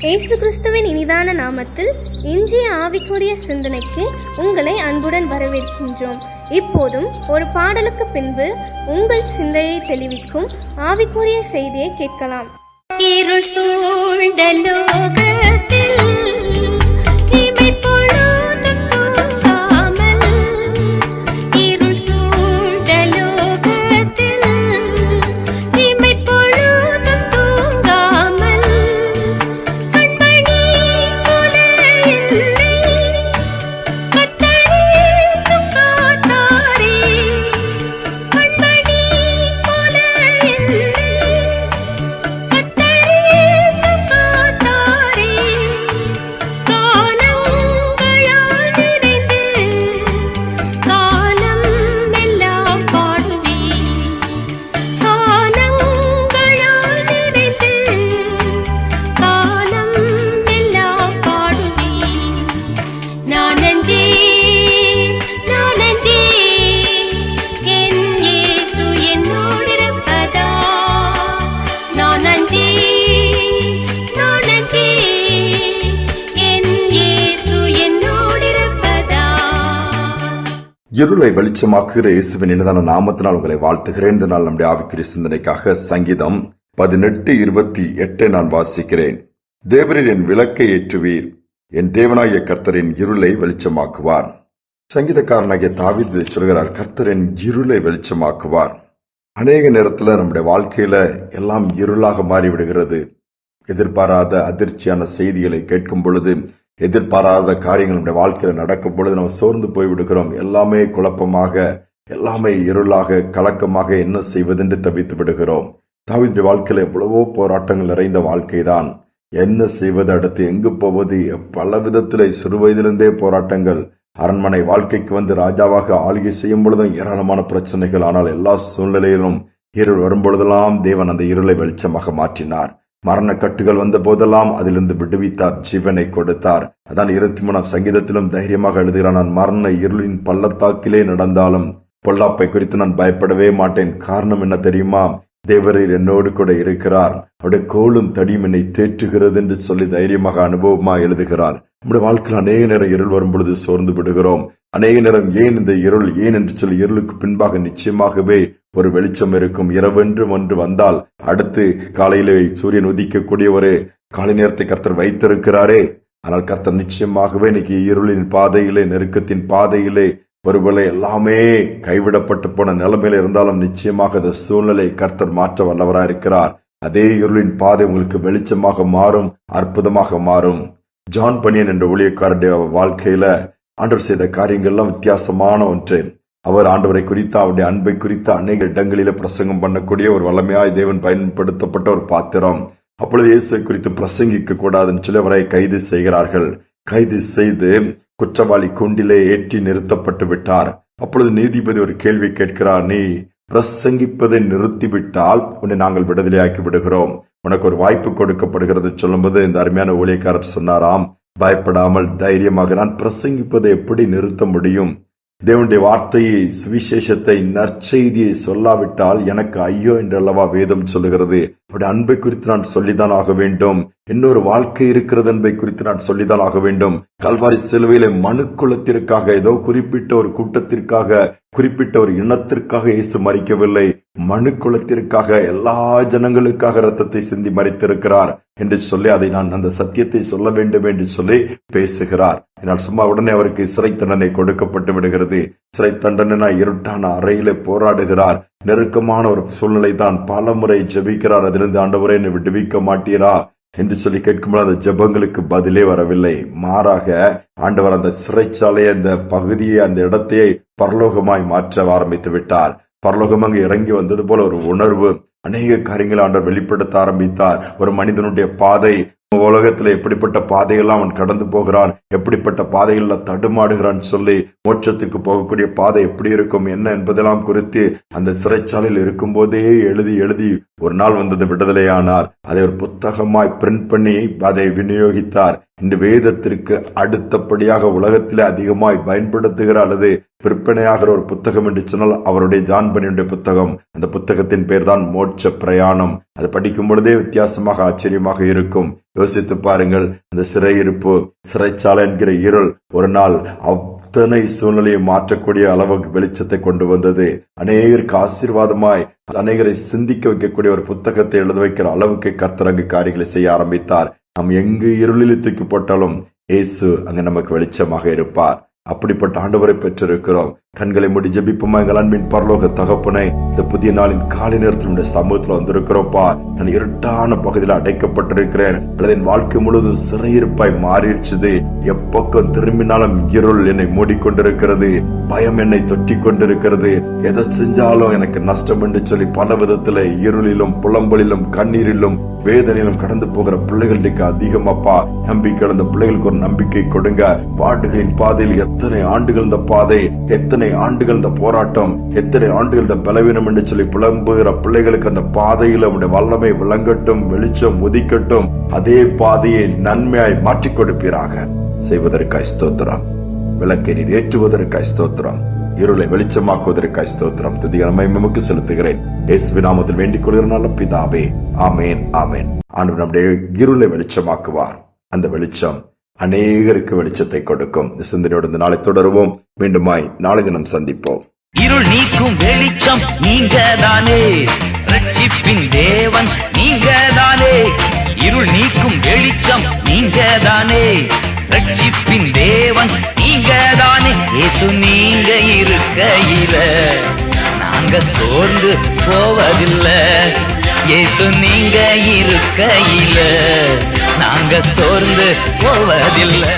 இயேசு கிறிஸ்துவின் இனிதான நாமத்தில் இன்றைய ஆவிக்குரிய சிந்தனைக்கு உங்களை அன்புடன் வரவேற்கின்றோம். இப்போதும் ஒரு பாடலுக்கு பின்பு உங்கள் சிந்தையை தெளிவிக்கும் ஆவிக்குரிய செய்தியை கேட்கலாம். இருள் சூழ்ந்த லோகத்தில் இமை பொழுதும் தூங்காமல், இருள் சூழ்ந்த லோகத்தில் இமை பொழுதும் தூங்காமல், கண்மணி போல என்னை கர்த்தர் இயேசு காத்தாரே, கண்மணி போல என்னை இருளை வெளிச்சமாக்குகிற இயேசுவின் இனிதான நாமத்தினால் உங்களை வாழ்த்துகிறேன். இந்த நாள் நம்முடைய ஆவிக்குரிய சிந்தனைக்காக சங்கீதம் 18:28 நான் வாசிக்கிறேன். தேவரீர் என் விளக்கை ஏற்றுவீர், என் தேவனாகிய கர்த்தரின் இருளை வெளிச்சமாக்குவார். சங்கீதக்காரனாகிய தாவீது சொல்கிறார், கர்த்தரின் இருளை வெளிச்சமாக்குவார். அநேக நேரத்துல நம்முடைய வாழ்க்கையில எல்லாம் இருளாக மாறிவிடுகிறது. எதிர்பாராத அதிர்ச்சியான செய்திகளை கேட்கும் பொழுது, எதிர்பாராத காரியங்கள் நம்முடைய வாழ்க்கையில நடக்கும் பொழுது நம்ம சோர்ந்து போய்விடுகிறோம். எல்லாமே குழப்பமாக, எல்லாமே இருளாக, கலக்கமாக என்ன செய்வதென்று தவித்து விடுகிறோம். தாவீதுடைய வாழ்க்கையில எவ்வளவோ போராட்டங்கள் நிறைந்த வாழ்க்கைதான். என்ன செய்வது, அடுத்து எங்கு போவது, பல விதத்திலே சிறு வயதிலிருந்தே போராட்டங்கள். அரண்மனை வாழ்க்கைக்கு வந்து ராஜாவாக ஆளுகை செய்யும் பொழுதும் ஏராளமான பிரச்சனைகள். ஆனால் எல்லா சூழ்நிலையிலும் இருள் வரும்பொழுதெல்லாம் தேவன் அந்த இருளை வெளிச்சமாக மாற்றினார். மரண கட்டுகள் வந்த போதெல்லாம் அதிலிருந்து விடுவித்தார், ஜீவனை கொடுத்தார். அதான் 23ஆம் சங்கீதத்திலும் தைரியமாக எழுதுகிறான், நான் மரண இருளின் பள்ளத்தாக்கிலே நடந்தாலும் பொல்லாப்பை குறித்து நான் பயப்படவே மாட்டேன். காரணம் என்ன தெரியுமா? தேவரீர் என்னோடு கூட இருக்கிறார், அவருடைய கோலும் தடியும் என்னை தேற்றுகிறது என்று சொல்லி தைரியமாக அனுபவமா எழுதுகிறார். நம்முடைய வாழ்க்கையில் அநேக நேரம் இருள் வரும் பொழுது சோர்ந்து விடுகிறோம். அநேக நேரம் ஏன் இந்த இருள், ஏன் என்று சொல்லி இருளுக்கு பின்பாக நிச்சயமாகவே ஒரு வெளிச்சம் இருக்கும். இரவென்று ஒன்று வந்தால் அடுத்து காலையிலே சூரியன் உதிக்கக்கூடிய ஒரு காலை நேரத்தை கர்த்தர் வைத்திருக்கிறாரே. ஆனால் கர்த்தர் நிச்சயமாகவே இன்னைக்கு இருளின் பாதையிலே, நெருக்கத்தின் பாதையிலே, ஒருவேளை எல்லாமே கைவிடப்பட்டு போன நிலைமையில இருந்தாலும் நிச்சயமாக அந்த சூழ்நிலை கர்த்தர் மாற்ற வல்லவராக இருக்கிறார். அதே இருளின் பாதை உங்களுக்கு வெளிச்சமாக மாறும், அற்புதமாக மாறும். ஜான் பனியன் என்ற ஊழியக்காரருடைய வாழ்க்கையில ஆண்டவர் செய்த காரியங்கள்லாம் வித்தியாசமான ஒன்று. அவர் ஆண்டவரை குறித்த, அவருடைய அன்பை குறித்த அநேக இடங்களில பிரசங்கம் பண்ணக்கூடிய ஒரு வல்லமையாய் தேவன் பயன்படுத்தப்பட்ட ஒரு பாத்திரம். அப்பொழுது இயேசு குறித்து பிரசங்கிக்க கூடாதுன்னு சொல்லி அவரை கைது செய்கிறார்கள். கைது செய்து குற்றவாளி கூண்டிலே ஏற்றி நிறுத்தப்பட்டு விட்டார். அப்பொழுது நீதிபதி ஒரு கேள்வி கேட்கிறார், நீ பிரசங்கிப்பதை நிறுத்திவிட்டால் உன்னை நாங்கள் விடுதலையாக்கி விடுகிறோம், உனக்கு ஒரு வாய்ப்பு கொடுக்கப்படுகிறது சொல்லும்போது இந்த அருமையான ஊழியக்காரர் சொன்னாராம், பயப்படாமல் தைரியமாக, நான் பிரசங்கிப்பதை எப்படி நிறுத்த முடியும்? தேவனுடைய வார்த்தையை, சுவிசேஷத்தை, நற்செய்தியை சொல்லாவிட்டால் எனக்கு ஐயோ என்றல்லவா வேதம் சொல்லுகிறது. அவருடைய அன்பை குறித்து நான் சொல்லிதான் ஆக வேண்டும். இன்னொரு வாழ்க்கை இருக்கிறது என்பதை குறித்து நான் சொல்லிதான் ஆக வேண்டும். கல்வாரி சிலுவையில மனுக்குலத்திற்காக, ஏதோ குறிப்பிட்ட ஒரு கூட்டத்திற்காக, குறிப்பிட்ட ஒரு இனத்திற்காக இயேசு மரிக்கவில்லை. மனுக்குலத்திற்காக, எல்லா ஜனங்களுக்காக ரத்தத்தை சிந்தி மரித்திருக்கிறார் என்று சொல்லி அதை நான் அந்த சத்தியத்தை சொல்ல வேண்டும் என்று சொல்லி பேசுகிறார். என்னால் சும்மா உடனே அவருக்கு சிறை தண்டனை கொடுக்கப்பட்டு விடுகிறது. சிறை தண்டனை இருட்டான அறையிலே போராடுகிறார். நெருக்கமான ஒரு சூழ்நிலை தான். பல முறை ஜெபிக்கிறார், அதிலிருந்து ஆண்டவரே என்னை விடுவிக்க மாட்டீரா என்று சொல்லி கேட்கும்போது அந்த ஜெபங்களுக்கு பதிலே வரவில்லை. மாறாக ஆண்டவர் அந்த சிறைச்சாலையை, அந்த பகுதியை, அந்த இடத்தையே பரலோகமாய் மாற்ற ஆரம்பித்து விட்டார். பரலோகம் அங்கு இறங்கி வந்தது போல ஒரு உணர்வு, அநேக காரியங்களை ஆண்டவர் வெளிப்படுத்த ஆரம்பித்தார். ஒரு மனிதனுடைய பாதை, உலகத்துல எப்படிப்பட்ட பாதையெல்லாம் அவன் கடந்து போகிறான், எப்படிப்பட்ட பாதைகள்ல தடுமாடுகிறான் சொல்லி, மோட்சத்துக்கு போகக்கூடிய பாதை எப்படி இருக்கும் என்ன என்பதெல்லாம் குறித்து அந்த சிறைச்சாலையில் இருக்கும் போதே எழுதி எழுதி ஒரு நாள் வந்தது விடுதலையானார். அதை ஒரு புத்தகமாய் பிரிண்ட் பண்ணி அதை விநியோகித்தார். இந்த வேதத்திற்கு அடுத்தபடியாக உலகத்திலே அதிகமாய் பயன்படுத்துகிற அல்லது விற்பனையாகிற ஒரு புத்தகம் என்று சொன்னால் அவருடைய ஜான் பனியனுடைய புத்தகம். அந்த புத்தகத்தின் பேர் தான் மோட்ச பிரயாணம். அது படிக்கும் பொழுதே வித்தியாசமாக ஆச்சரியமாக இருக்கும். யோசித்து பாருங்கள், அந்த சிறையிருப்பு, சிறைச்சாலை என்கிற இருள் ஒரு நாள் அத்தனை சூழ்நிலையை மாற்றக்கூடிய அளவுக்கு வெளிச்சத்தை கொண்டு வந்தது. அநேகருக்கு ஆசீர்வாதமாய், அநேகரை சிந்திக்க வைக்கக்கூடிய ஒரு புத்தகத்தை எழுத வைக்கிற அளவுக்கு கர்த்தர் அங்கு காரியங்களை செய்ய ஆரம்பித்தார். நாம் எங்கு இருளில் தூக்கி போட்டாலும் இயேசு அங்கு நமக்கு வெளிச்சமாக இருப்பார். அப்படிப்பட்ட ஆண்டவரை பெற்றிருக்கிறோம். கண்களை மூடி ஜெபிப்போமா. எங்கள் அன்பின் பரலோக தகப்பனை, இந்த புதிய நாளின் காலை நேரத்தில் சமூகத்தில் வந்திருக்கிறோம்ப்பா. நான் இருட்டான பகுதியில் அடைக்கப்பட்டிருக்கிறேன், அல்லது என் வாழ்க்கை முழுவதும் சிறையிருப்பாய் மாறிடுச்சு. எப்பக்கம் திரும்பினாலும் இருள் என்னை மூடிக்கொண்டிருக்கிறது, பயம் என்னை தொட்டி கொண்டிருக்கிறது, எதை செஞ்சாலும் எனக்கு நஷ்டம் என்று சொல்லி பல விதத்துல இருளிலும் புலம்பலிலும் கண்ணீரிலும் வேதனையிலும் கடந்து போகிற பிள்ளைகளுக்கு அதிகமாப்பா நம்பிக்கை. அந்த பிள்ளைகளுக்கு ஒரு நம்பிக்கை கொடுங்க. பாடுகளின் பாதையில் எத்தனை ஆண்டுகள் இந்த பாதை, எத்தனை ஆண்டுகள் இந்த போராட்டம், எத்தனை ஆண்டுகள் இந்த பலவீனம் என்று சொல்லி புலம்புகிற பிள்ளைகளுக்கு அந்த பாதையில் உடைய வல்லமை விளங்கட்டும், வெளிச்சம் உதிக்கட்டும். அதே பாதையை நன்மையாய் மாற்றிக் கொடுப்பீராக. செய்வதற்காய் ஸ்தோத்திரம். விளக்கை நீர் ஏற்றுவதற்காய் ஸ்தோத்திரம். இருளை வெளிச்சமாக்குவதற்காய் ஸ்தோத்திரம். துதியை மகிமைக்கு செலுத்துகிறேன். இயேசுவின் நாமத்தில் வேண்டிக் கொள்கிற நல்ல பிதாவே, ஆமேன், ஆமேன். ஆண்டவர் நம்முடைய இருளை வெளிச்சமாக்குவார். அந்த வெளிச்சம் அநேகருக்கு வெளிச்சத்தை கொடுக்கும். இந்த சிந்தனையோடு இந்த நாளை தொடருவோம். மீண்டுமாய் நாளை தினம் சந்திப்போம். இருள் நீக்கும் வெளிச்சம் நீங்கதானே, ரட்சிப்பின் தேவன் நீங்கதானே. இருள் நீக்கும் வெளிச்சம் நீங்கதானே, ரட்சிப்பின் தேவன் நீங்கதானே. இயேசு நீங்க இருக்கையில நாங்க சோர்ந்து போவதில்லை. இயேசு நீங்க இருக்கையில நாங்க சோர்ந்து போவதில்லை.